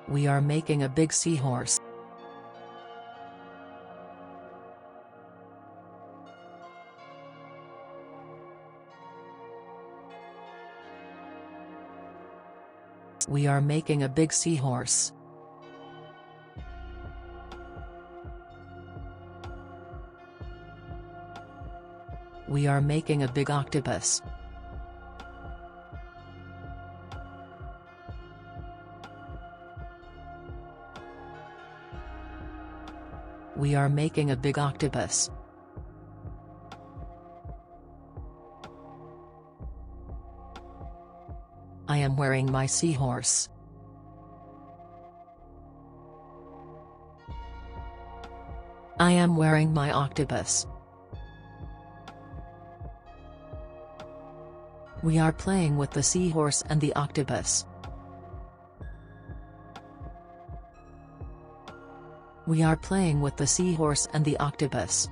We are making a big seahorse. We are making a big seahorse. We are making a big octopus. We are making a big octopus. I am wearing my seahorse. I am wearing my octopus. We are playing with the seahorse and the octopus. We are playing with the seahorse and the octopus.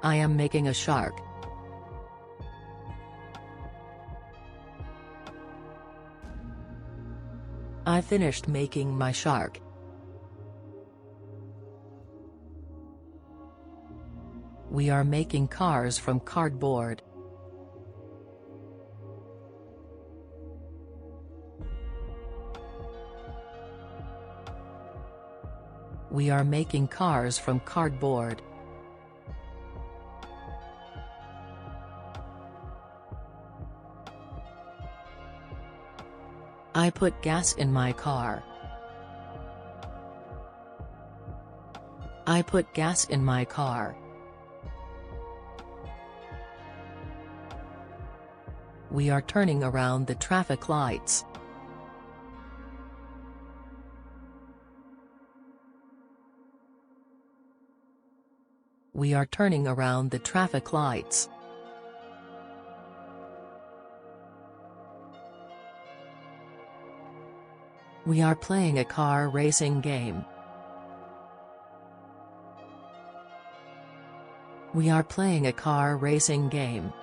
I am making a shark. I finished making my shark. We are making cars from cardboard. We are making cars from cardboard. I put gas in my car. I put gas in my car. We are turning around the traffic lights. We are turning around the traffic lights. We are playing a car racing game. We are playing a car racing game.